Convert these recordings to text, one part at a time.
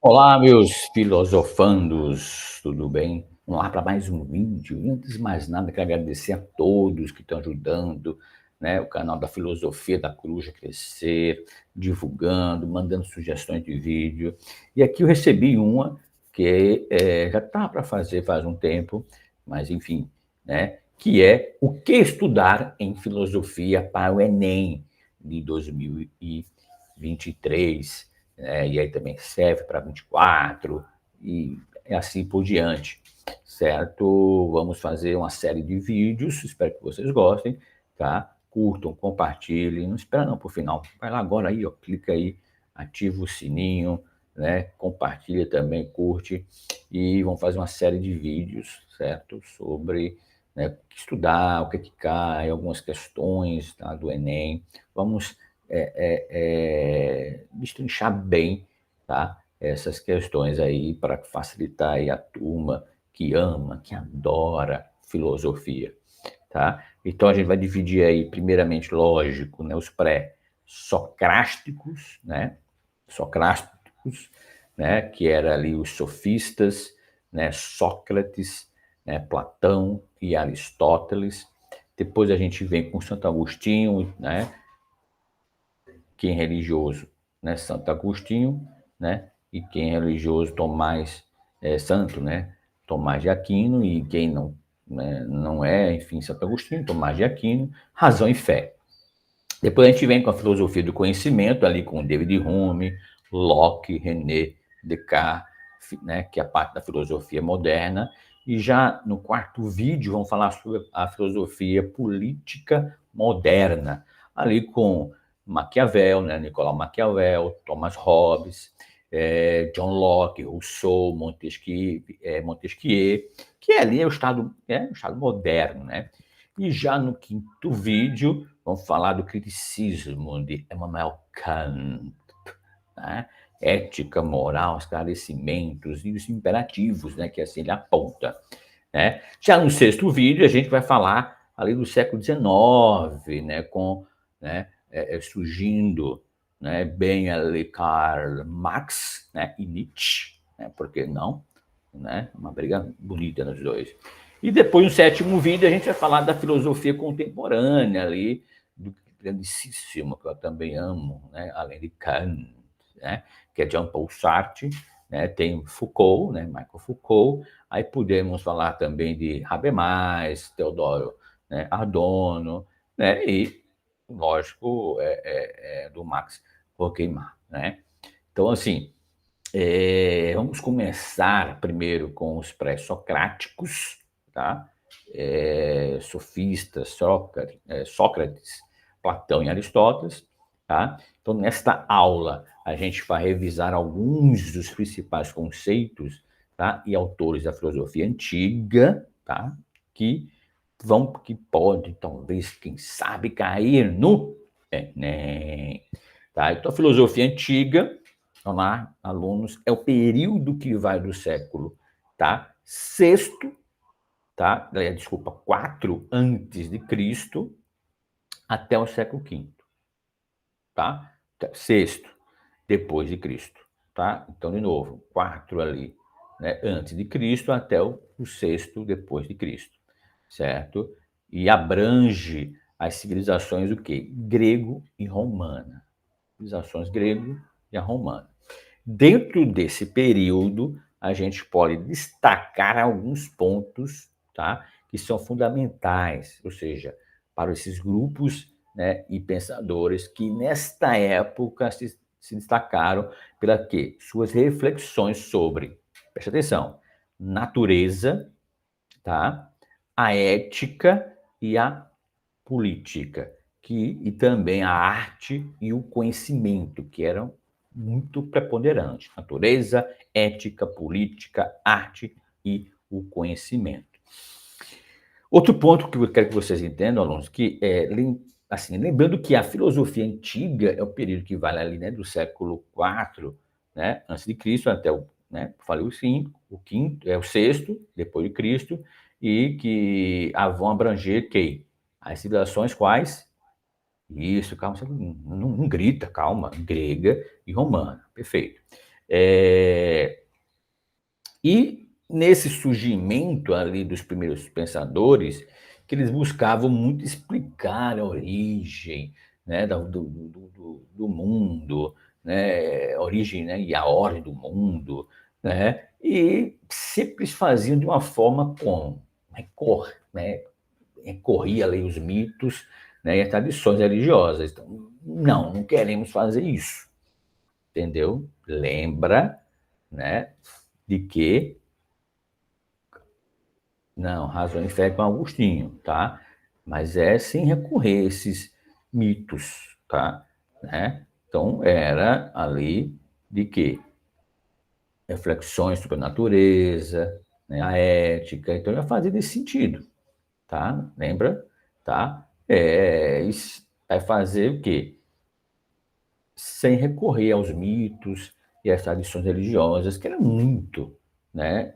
Olá, meus filosofandos, tudo bem? Vamos lá para mais um vídeo. E antes de mais nada, quero agradecer a todos que estão ajudando, né, o canal da Filosofia da Cruz a crescer, divulgando, mandando sugestões de vídeo. E aqui eu recebi uma que já está para fazer faz um tempo, mas enfim, né, que é o que estudar em filosofia para o Enem de 2023. E aí também serve para 24 e assim por diante, certo? Vamos fazer uma série de vídeos, espero que vocês gostem, tá? Curtam, compartilhem, não espera não para o final, vai lá agora aí, ó, clica aí, ativa o sininho, né? Compartilha também, curte e vamos fazer uma série de vídeos, certo? Sobre, né, o que estudar, o que cai, algumas questões, tá, do Enem. Vamos destrinchar bem, tá, essas questões aí para facilitar aí a turma que ama, que adora filosofia, tá? Então a gente vai dividir aí, primeiramente, lógico, né, os pré-socráticos, né? Socráticos, né, que era ali os sofistas, né, Sócrates, né, Platão e Aristóteles. Depois a gente vem com Santo Agostinho, né, quem é religioso, né, Santo Agostinho, né, e quem é religioso, Tomás Santo, né, Tomás de Aquino, e quem não, né, não é, enfim, Santo Agostinho, Tomás de Aquino, razão e fé. Depois a gente vem com a filosofia do conhecimento, ali com David Hume, Locke, René Descartes, né, que é a parte da filosofia moderna, e já no quarto vídeo vamos falar sobre a filosofia política moderna, ali com Maquiavel, né, Nicolau Maquiavel, Thomas Hobbes, John Locke, Rousseau, Montesquieu, que ali é o Estado moderno, né? E já no quinto vídeo, vamos falar do criticismo de Immanuel Kant, né? Ética, moral, esclarecimentos e os imperativos, né, que assim ele aponta, né? Já no sexto vídeo, a gente vai falar ali do século XIX, né, com, né, surgindo, né, bem ali Karl Marx, né, e Nietzsche, né, por que não? Né? Uma briga bonita nos dois. E depois, no sétimo vídeo, a gente vai falar da filosofia contemporânea ali, do grandíssimo, que eu também amo, né? Além de Kant, né? Que é Jean-Paul Sartre, né? Tem Foucault, né? Michael Foucault, aí podemos falar também de Habermas, Teodoro, né? Adorno, né? E, lógico, do Max Horkheimer, né? Então, assim, vamos começar primeiro com os pré-socráticos, tá? Sofistas, Sócrates, Platão e Aristóteles, tá? Então, nesta aula, a gente vai revisar alguns dos principais conceitos, tá? E autores da filosofia antiga, tá? Que pode, talvez, quem sabe, cair no Enem, tá? Então, a filosofia antiga, vamos lá, alunos, é o período que vai do século, tá? Sexto, tá? Desculpa, 4 antes de Cristo até o século quinto, tá? Sexto, depois de Cristo, tá? Então, de novo, 4 ali, né, antes de Cristo até o sexto depois de Cristo, certo? E abrange as civilizações o quê? Grego e romana. Civilizações grego e a romana. Dentro desse período, a gente pode destacar alguns pontos, tá, que são fundamentais, ou seja, para esses grupos, né, e pensadores que nesta época se destacaram pela quê? Suas reflexões sobre, preste atenção, natureza, tá, a ética e a política, e também a arte e o conhecimento, que eram muito preponderantes. Natureza, ética, política, arte e o conhecimento. Outro ponto que eu quero que vocês entendam, alunos, que assim, lembrando que a filosofia antiga é o período que vai ali, né, do século IV, né, antes de Cristo, até o, né, falei o quinto, o sexto, depois de Cristo, e que vão abranger quem? As civilizações quais? Isso, calma, você não grita, calma, grega e romana, perfeito. E nesse surgimento ali dos primeiros pensadores, que eles buscavam muito explicar a origem, né, do mundo, né, a origem, né, e a ordem do mundo, né, e sempre faziam de uma forma como? Recorria ali os mitos, né, e as tradições religiosas. Então, não queremos fazer isso, entendeu? Lembra, né, de que não, Razão e Fé com Agostinho, tá? Mas é sem recorrer a esses mitos, tá? Né? Então, era ali de quê? Reflexões sobre a natureza, né? A ética, então ia fazer desse sentido, tá? Lembra? Tá? Isso vai fazer o quê? Sem recorrer aos mitos e às tradições religiosas, que era muito, né?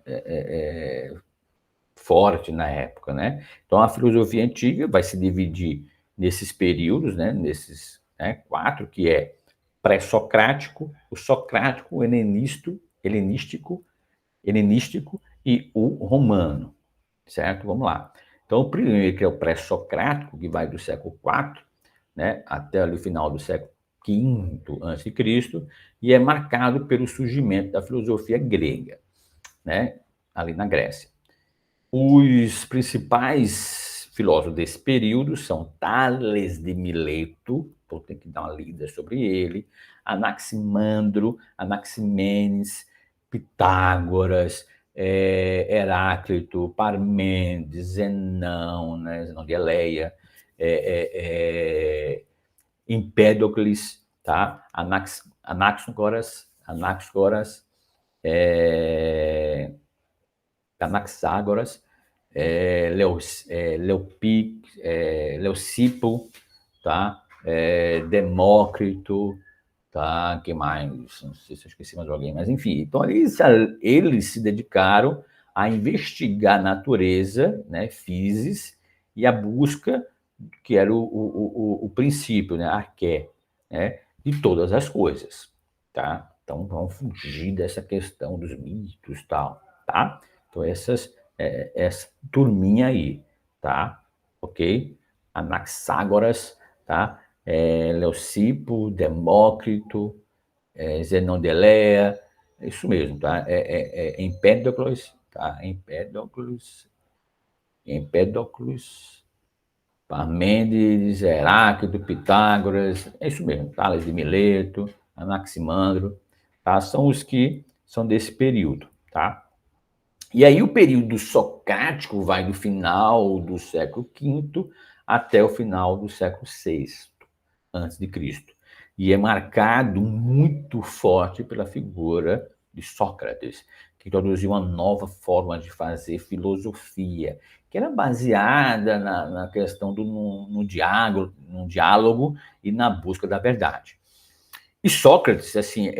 Forte na época, né? Então a filosofia antiga vai se dividir nesses períodos, né? Nesses, né, quatro, que é pré-socrático, o socrático, o helenístico e o romano, certo? Vamos lá. Então o primeiro, que é o pré-socrático, que vai do século IV, né, até ali o final do século V a.C., e é marcado pelo surgimento da filosofia grega, né, ali na Grécia. Os principais filósofos desse período são Tales de Mileto, então tem que dar uma lida sobre ele, Anaximandro, Anaximenes, Pitágoras, Heráclito, Parmênides, Zenão, né, Zenão de Eleia, Empédocles, tá? Anaxágoras, Anaxágoras, Leucipo, tá? Demócrito, tá? Que mais? Não sei se eu esqueci mais alguém, mas enfim. Então, eles se dedicaram a investigar a natureza, né, physis, e a busca, que era o princípio, né, arqué, né, de todas as coisas, tá? Então, vamos fugir dessa questão dos mitos e tal, tá? Então, essa turminha aí, tá? Ok? Anaxágoras, tá? Leucipo, Demócrito, Zenão de Eleia, é isso mesmo, tá? Empédocles, tá? Empédocles, Parmênides, Heráclito, Pitágoras, é isso mesmo, Tales de Mileto, Anaximandro, tá? São os que são desse período, tá? E aí o período socrático vai do final do século V até o final do século VI antes de Cristo. E é marcado muito forte pela figura de Sócrates, que introduziu uma nova forma de fazer filosofia, que era baseada na questão no diálogo e na busca da verdade. E Sócrates, assim,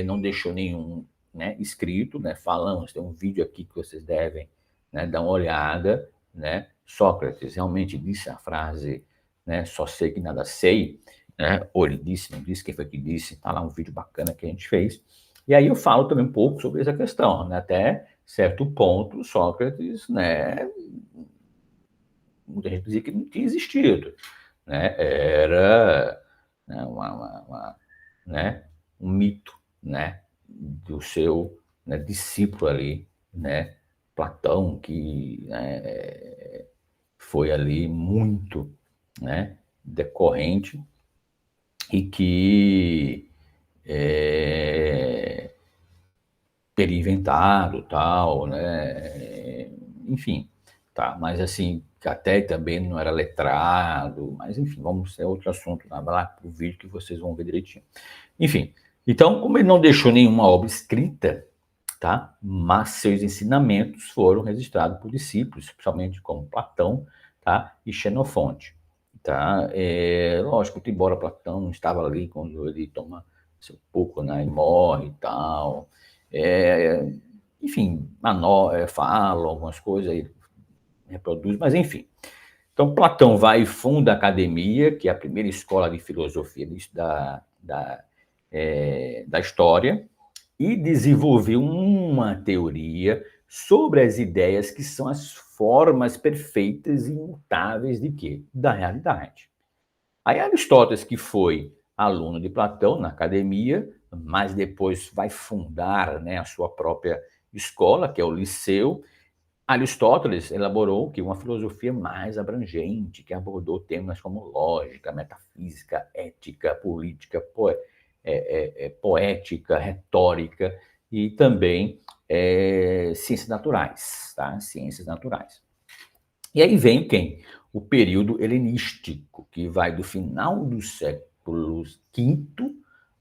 não deixou nenhum, né, escrito, né, falamos, tem um vídeo aqui que vocês devem, né, dar uma olhada, né, Sócrates realmente disse a frase, né, só sei que nada sei, né, ou ele disse, não disse, quem foi que disse, tá lá um vídeo bacana que a gente fez, e aí eu falo também um pouco sobre essa questão, né, até certo ponto, Sócrates, né, muita gente dizia que não tinha existido, né, era, né, né, um mito, né, do seu, né, discípulo ali, né, Platão, que, né, foi ali muito, né, decorrente e que teria inventado tal, né, enfim, tá, mas assim, até também não era letrado, mas enfim, vamos ter outro assunto, vai lá para o vídeo que vocês vão ver direitinho. Enfim, então, como ele não deixou nenhuma obra escrita, tá? Mas seus ensinamentos foram registrados por discípulos, principalmente como Platão, tá? E Xenofonte, tá? Lógico que, embora Platão não estava ali quando ele toma seu pouco, né? E morre e tal, enfim, fala algumas coisas, ele reproduz, mas enfim. Então, Platão vai e funda a academia, que é a primeira escola de filosofia da história, e desenvolveu uma teoria sobre as ideias que são as formas perfeitas e imutáveis de quê? Da realidade. Aí Aristóteles, que foi aluno de Platão na academia, mas depois vai fundar, né, a sua própria escola, que é o Liceu. Aristóteles elaborou que uma filosofia mais abrangente, que abordou temas como lógica, metafísica, ética, política, poética, retórica e também ciências naturais, tá? Ciências naturais. E aí vem quem? O período helenístico, que vai do final do século V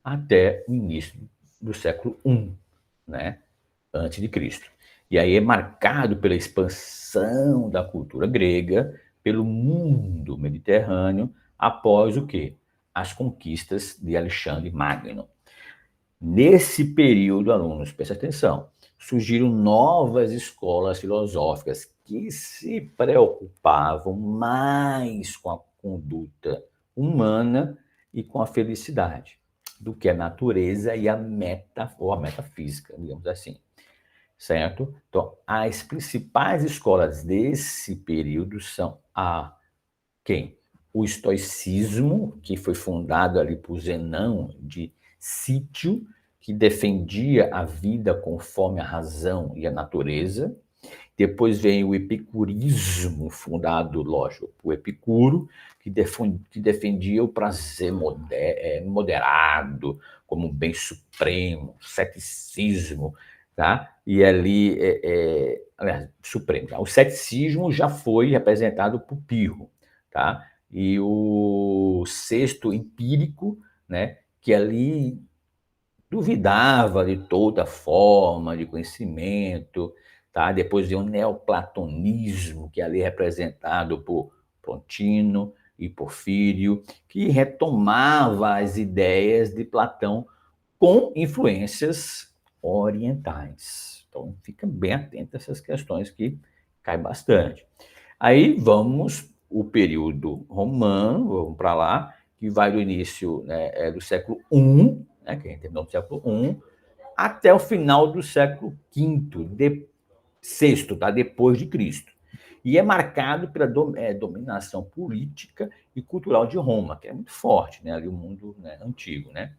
até o início do século I, né? Antes de Cristo. E aí é marcado pela expansão da cultura grega pelo mundo mediterrâneo após o quê? As conquistas de Alexandre Magno. Nesse período, alunos, presta atenção, surgiram novas escolas filosóficas que se preocupavam mais com a conduta humana e com a felicidade do que a natureza e a metafísica, digamos assim, certo? Então, as principais escolas desse período são quem? O estoicismo, que foi fundado ali por Zenão de Sítio, que defendia a vida conforme a razão e a natureza. Depois vem o epicurismo, fundado, lógico, por Epicuro, que defendia o prazer moderado como um bem supremo, ceticismo, tá? E ali, aliás, supremo. Tá? O ceticismo já foi representado por Pirro, tá? E o sexto empírico, né? Que ali duvidava de toda forma de conhecimento, tá? Depois veio o neoplatonismo, que ali é representado por Plotino e Porfírio, que retomava as ideias de Platão com influências orientais. Então, fica bem atento a essas questões que cai bastante. Aí vamos o período romano, vamos para lá, que vai do início, né, do século I, né, que a gente terminou no século I, até o final do século V, sexto, tá, depois de Cristo. E é marcado pela dominação política e cultural de Roma, que é muito forte, né, ali o mundo, né, antigo, né?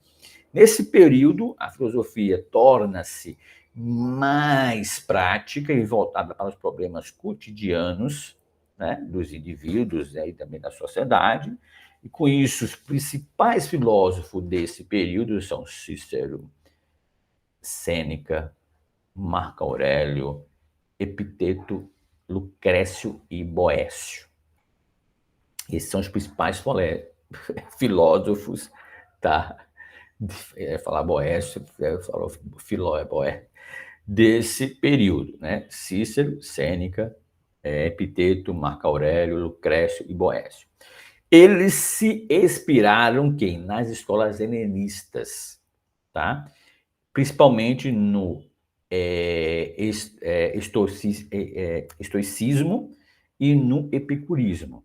Nesse período, a filosofia torna-se mais prática e voltada para os problemas cotidianos, né, dos indivíduos, né, e também da sociedade. E com isso, os principais filósofos desse período são Cícero, Sêneca, Marco Aurélio, Epiteto, Lucrécio e Boécio. Esses são os principais filósofos, tá? Falar Boécio, falou Filó, Boé, desse período, né? Cícero, Sêneca, Epiteto, Marco Aurélio, Lucrécio e Boécio. Eles se inspiraram quem? Nas escolas helenistas, tá? Principalmente no estoicismo e no epicurismo.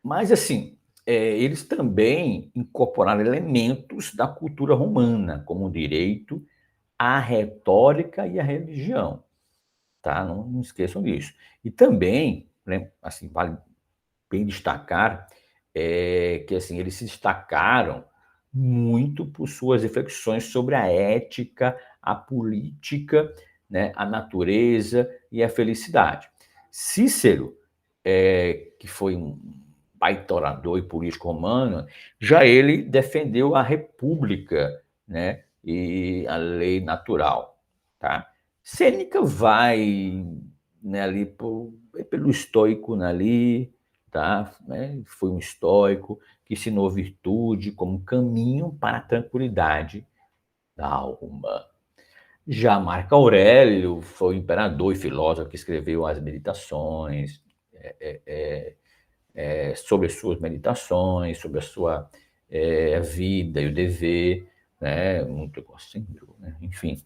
Mas, assim, eles também incorporaram elementos da cultura romana, como o direito, a retórica e a religião, tá? Não esqueçam disso. E também, né, assim, vale bem destacar, que assim, eles se destacaram muito por suas reflexões sobre a ética, a política, né, a natureza e a felicidade. Cícero, que foi um baita orador e político romano, já ele defendeu a república, né, e a lei natural, tá? Sêneca vai, né, ali pelo estoico, né, ali, tá? Né? Foi um estoico que ensinou virtude como caminho para a tranquilidade da alma. Já Marco Aurélio foi um imperador e filósofo que escreveu as meditações, sobre as suas meditações, sobre a sua vida e o dever, né? Muito egocêntrico, né? Enfim.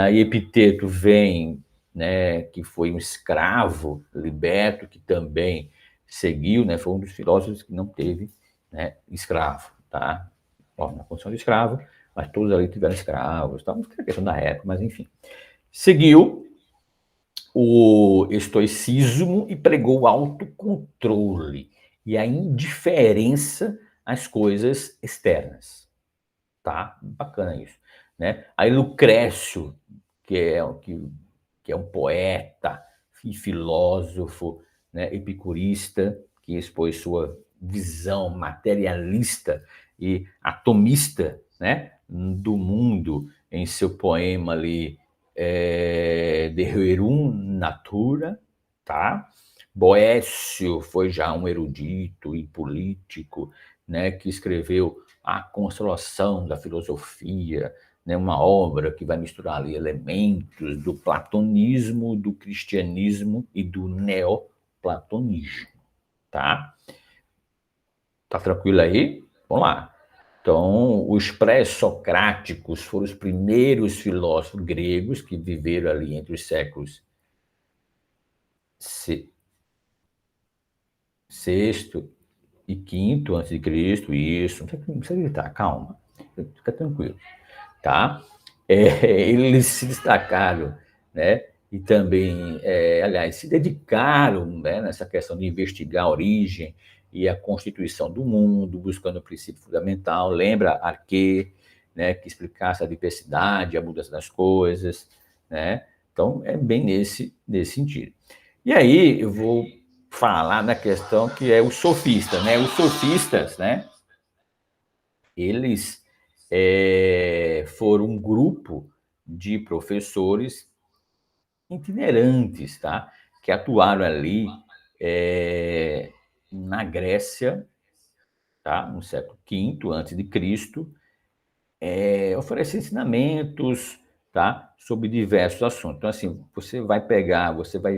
Aí Epiteto vem, né, que foi um escravo liberto, que também seguiu, né, foi um dos filósofos que não teve, né, escravo, tá? Na condição de escravo, mas todos ali tiveram escravos, tal, a questão da época, mas enfim. Seguiu o estoicismo e pregou o autocontrole e a indiferença às coisas externas, tá? Bacana isso, né? Aí Lucrécio, que é um poeta e filósofo, né, epicurista, que expôs sua visão materialista e atomista, né, do mundo em seu poema ali, De Rerum Natura, tá? Boécio foi já um erudito e político, né, que escreveu A Consolação da Filosofia, né, uma obra que vai misturar ali elementos do platonismo, do cristianismo e do neoplatonismo, tá? Tá tranquilo aí? Vamos lá. Então, os pré-socráticos foram os primeiros filósofos gregos que viveram ali entre os séculos sexto e quinto antes de Cristo, isso, não precisa gritar, calma, fica tranquilo, tá? Eles se destacaram, né? E também, aliás, se dedicaram, né, nessa questão de investigar a origem e a constituição do mundo, buscando o princípio fundamental. Lembra Arquet, né, que explicasse a diversidade, a mudança das coisas, né? Então, é bem nesse sentido. E aí, eu vou falar na questão que é os sofistas, né? Os sofistas, né? Eles foram um grupo de professores itinerantes, tá? Que atuaram ali na Grécia, tá? No século V antes de Cristo, oferecendo ensinamentos, tá? Sobre diversos assuntos. Então, assim, você vai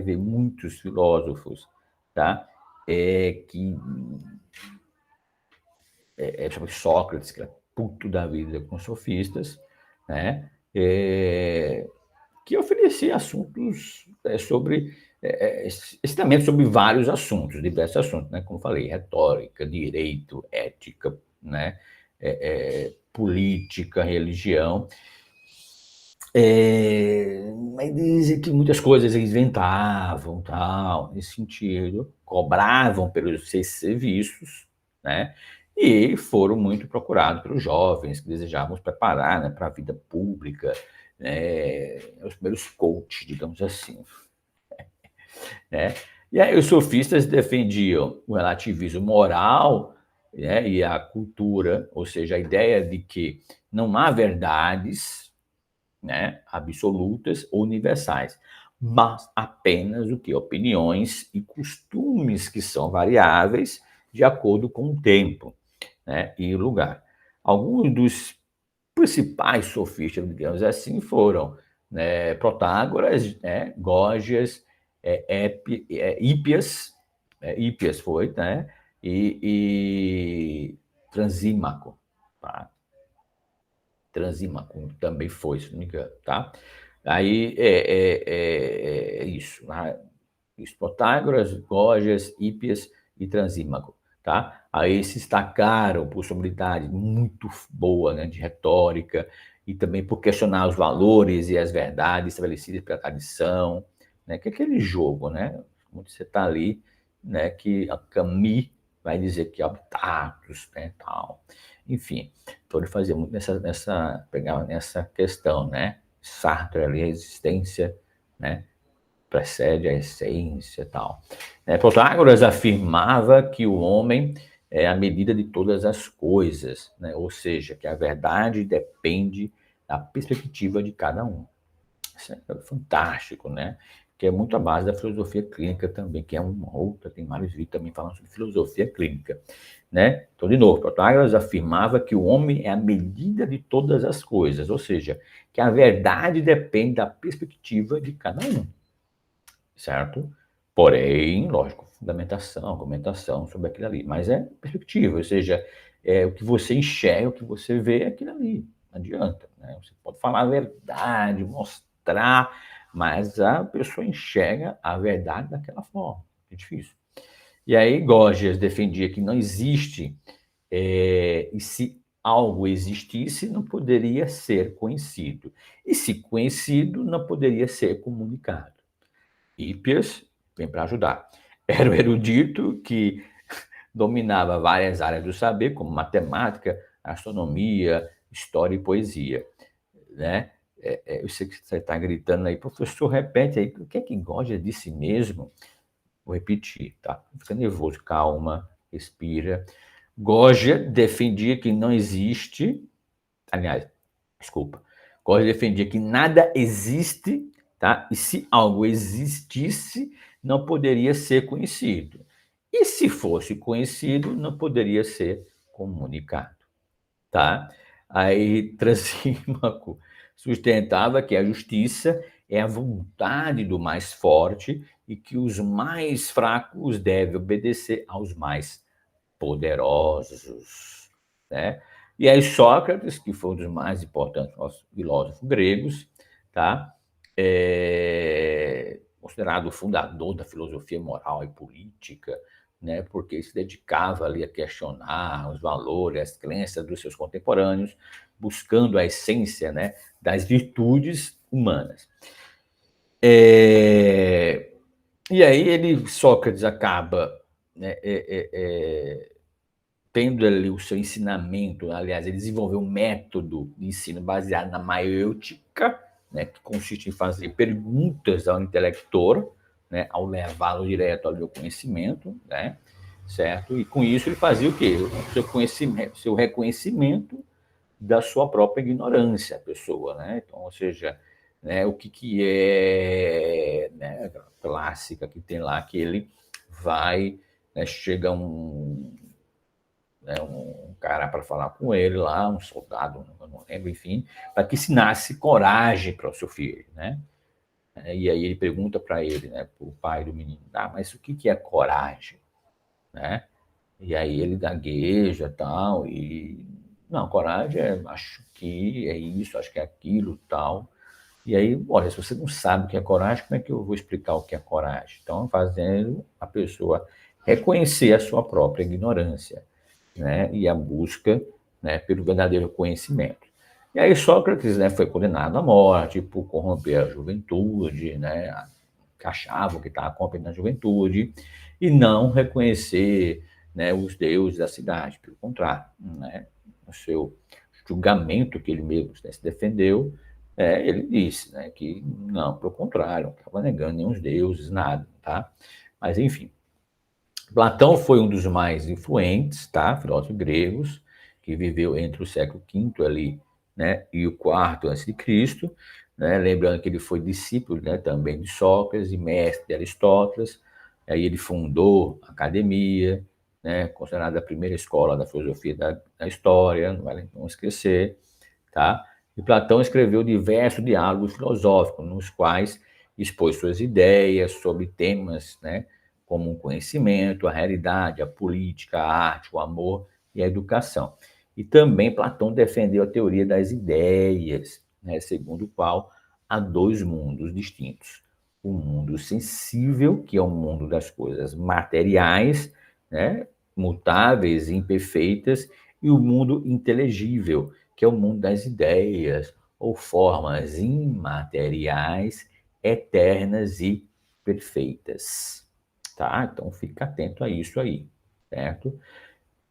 ver muitos filósofos, tá? Que sobre Sócrates, que era puto da vida com sofistas, né? Que oferecia assuntos sobre ensinamentos sobre vários assuntos, diversos assuntos, né? Como falei, retórica, direito, ética, né? Política, religião. Mas dizem que muitas coisas eles inventavam, tal, nesse sentido, cobravam pelos seus serviços, né? E foram muito procurados pelos jovens que desejavam se preparar, né, para a vida pública, né? Os primeiros coaches, digamos assim, né? E aí os sofistas defendiam o relativismo moral, né, e a cultura, ou seja, a ideia de que não há verdades, né, absolutas ou universais, mas apenas o que? Opiniões e costumes que são variáveis de acordo com o tempo, né, e o lugar. Alguns dos principais sofistas, digamos assim, foram, né, Protágoras, né, Gorgias, Hípias, Hípias foi, né, e Transímaco, tá? Transímaco também foi, se não me engano, tá? Aí é isso, né? Isso, Protágoras, Gorgias, Hípias e Transímaco, tá? Aí se destacaram por sua habilidade muito boa, né, de retórica e também por questionar os valores e as verdades estabelecidas pela tradição, né? Que é aquele jogo, né? Onde você está ali, né? Que a Camus vai dizer que obstáculos, né, tal. Enfim, então ele fazia muito pegava nessa questão, né? Sartre ali, a existência, né? Precede a essência e tal. Protágoras afirmava que o homem é a medida de todas as coisas, né? Ou seja, que a verdade depende da perspectiva de cada um. Isso é fantástico, né? Que é muito a base da filosofia clínica também, que é uma outra, tem vários vídeos também falando sobre filosofia clínica, né? Então, de novo, Protágoras afirmava que o homem é a medida de todas as coisas, ou seja, que a verdade depende da perspectiva de cada um, certo? Porém, lógico, fundamentação, argumentação sobre aquilo ali, mas é perspectiva, ou seja, é o que você enxerga, o que você vê é aquilo ali, não adianta, né? Você pode falar a verdade, mostrar, mas a pessoa enxerga a verdade daquela forma, é difícil. E aí Gorgias defendia que não existe algo existisse, não poderia ser conhecido. E se conhecido, não poderia ser comunicado. Hippias vem para ajudar. Era o erudito que dominava várias áreas do saber, como matemática, astronomia, história e poesia, né? Eu sei que você está gritando aí, professor, repete aí, o que é que Gógia de si mesmo? Vou repetir, tá? Não fica nervoso, calma, respira. Gógia defendia que não existe, aliás, desculpa, Gógia defendia que nada existe, tá? E se algo existisse, não poderia ser conhecido. E se fosse conhecido, não poderia ser comunicado, tá? Aí Trasímaco sustentava que a justiça é a vontade do mais forte e que os mais fracos devem obedecer aos mais poderosos, né? E aí Sócrates, que foi um dos mais importantes filósofos gregos, tá? Considerado o fundador da filosofia moral e política, né? Porque se dedicava ali a questionar os valores, as crenças dos seus contemporâneos, buscando a essência, né, das virtudes humanas. E aí Sócrates acaba, né, tendo ali o seu ensinamento, aliás, ele desenvolveu um método de ensino baseado na maiêutica, né, que consiste em fazer perguntas ao intelector, né, ao levá-lo direto ao conhecimento, né, certo? E com isso ele fazia o quê? O seu conhecimento, seu reconhecimento da sua própria ignorância, a pessoa, né? Então, ou seja, né, o que é, né, a clássica que tem lá, que ele vai, né, chega um cara para falar com ele lá, um soldado, não lembro, enfim, para que ensinasse coragem para o seu filho, né? E aí ele pergunta para ele, né, para o pai do menino, mas o que é coragem, né? E aí ele gagueja tal, e não, coragem acho que é isso, acho que é aquilo, tal. E aí, olha, se você não sabe o que é coragem, como é que eu vou explicar o que é coragem? Então, fazendo a pessoa reconhecer a sua própria ignorância, né, e a busca, né, pelo verdadeiro conhecimento. E aí Sócrates, né, foi condenado à morte por corromper a juventude, né, que achavam que estava corrompendo a juventude, e não reconhecer, né, os deuses da cidade. Pelo contrário, né, no seu julgamento que ele mesmo, né, se defendeu, ele disse, né, que não, pelo contrário, não estava negando nenhum deuses, nada, tá? Mas enfim, Platão foi um dos mais influentes, tá? Filósofos gregos, que viveu entre o século V ali, né, e o quarto antes de Cristo, né? Lembrando que ele foi discípulo, né, também de Sócrates e mestre de Aristóteles. Aí ele fundou a academia, né, considerada a primeira escola da filosofia da história, não vale não esquecer, tá? E Platão escreveu diversos diálogos filosóficos, nos quais expôs suas ideias sobre temas, né, como o conhecimento, a realidade, a política, a arte, o amor e a educação. E também Platão defendeu a teoria das ideias, né, segundo o qual há dois mundos distintos. O mundo sensível, que é o mundo das coisas materiais, né, mutáveis, imperfeitas, e o mundo inteligível, que é o mundo das ideias ou formas imateriais, eternas e perfeitas. Tá? Então fica atento a isso aí, certo?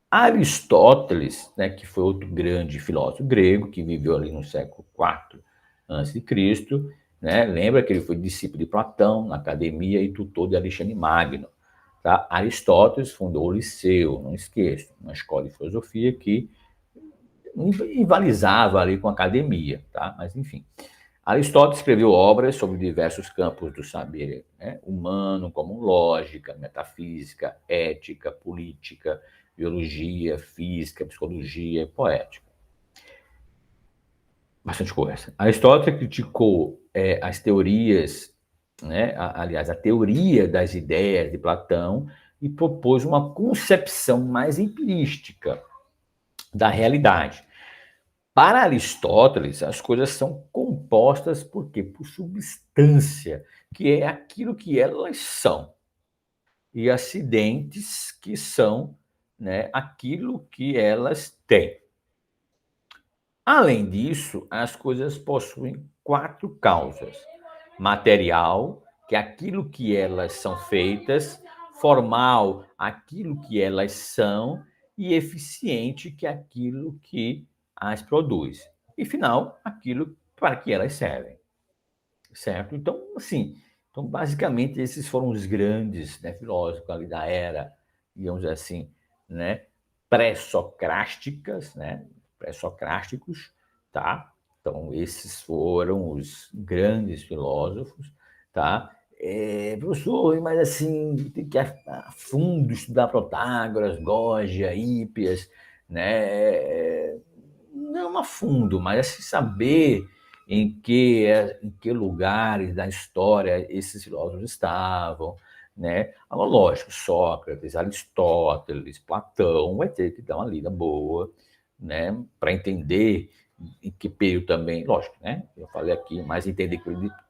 Aristóteles, né, que foi outro grande filósofo grego, que viveu ali no século IV a.C., né, lembra que ele foi discípulo de Platão na academia e tutor de Alexandre Magno. Tá? Aristóteles fundou o Liceu, não esqueça, uma escola de filosofia que rivalizava ali com a academia, tá? Mas enfim. Aristóteles escreveu obras sobre diversos campos do saber, né, humano, como lógica, metafísica, ética, política, biologia, física, psicologia, poética. Bastante coisa. Aristóteles criticou as teorias, né, aliás, a teoria das ideias de Platão e propôs uma concepção mais empirística da realidade. Para Aristóteles, as coisas são compostas por quê? Por substância, que é aquilo que elas são, e acidentes, que são, né, aquilo que elas têm. Além disso, as coisas possuem 4 causas: material, que é aquilo que elas são feitas; formal, aquilo que elas são; e eficiente, que é aquilo que as produz; e final, aquilo para que elas servem, certo? Então, assim, então basicamente esses foram os grandes, né, filósofos ali da era, digamos assim, né, pré-socráticas, né, pré-socráticos, tá? Então esses foram os grandes filósofos, tá? Professor, mas assim, tem que ir a fundo estudar Protágoras, Gorgia, Hípias, né? Não a fundo, mas assim, saber em que lugares da história esses filósofos estavam, né? Agora, lógico, Sócrates, Aristóteles, Platão, vai ter que dar uma lida boa, né? Para entender em que período também, lógico, né? Eu falei aqui, mas entender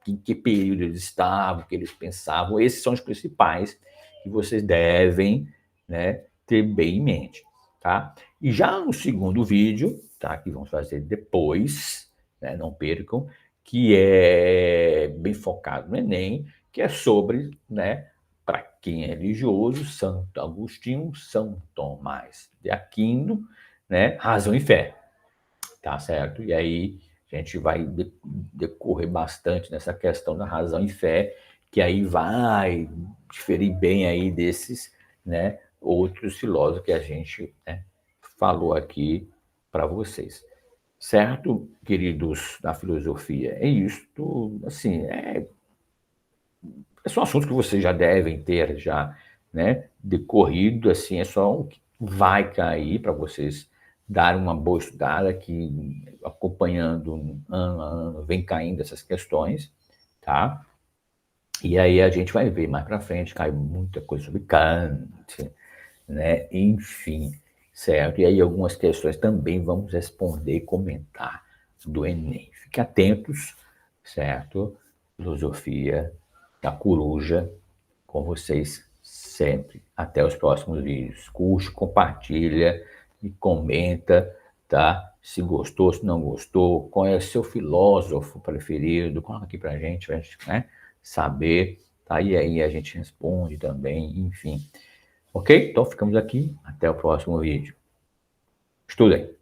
em que período eles estavam, o que eles pensavam. Esses são os principais que vocês devem, né, ter bem em mente, tá? E já no segundo vídeo, tá, que vamos fazer depois, né, não percam, que é bem focado no Enem, que é sobre, né, para quem é religioso, Santo Agostinho, São Tomás de Aquino, né, Razão e Fé, tá certo? E aí a gente vai decorrer bastante nessa questão da razão e fé, que aí vai diferir bem aí desses, né, outros filósofos que a gente, né, falou aqui para vocês. Certo, queridos da filosofia? É isto, assim, são assuntos que vocês já devem ter já, né, decorrido, assim, é só o que vai cair para vocês darem uma boa estudada, que acompanhando ano a ano vem caindo essas questões, tá? E aí a gente vai ver mais para frente, cai muita coisa sobre Kant, né? Enfim, certo? E aí algumas questões também vamos responder e comentar do Enem. Fiquem atentos, certo? Filosofia da Coruja com vocês sempre. Até os próximos vídeos. Curte, compartilha e comenta, tá? Se gostou, se não gostou, qual é o seu filósofo preferido, coloca aqui pra gente, né, saber, tá? E aí a gente responde também, enfim. Ok? Então ficamos aqui. Até o próximo vídeo. Estudem!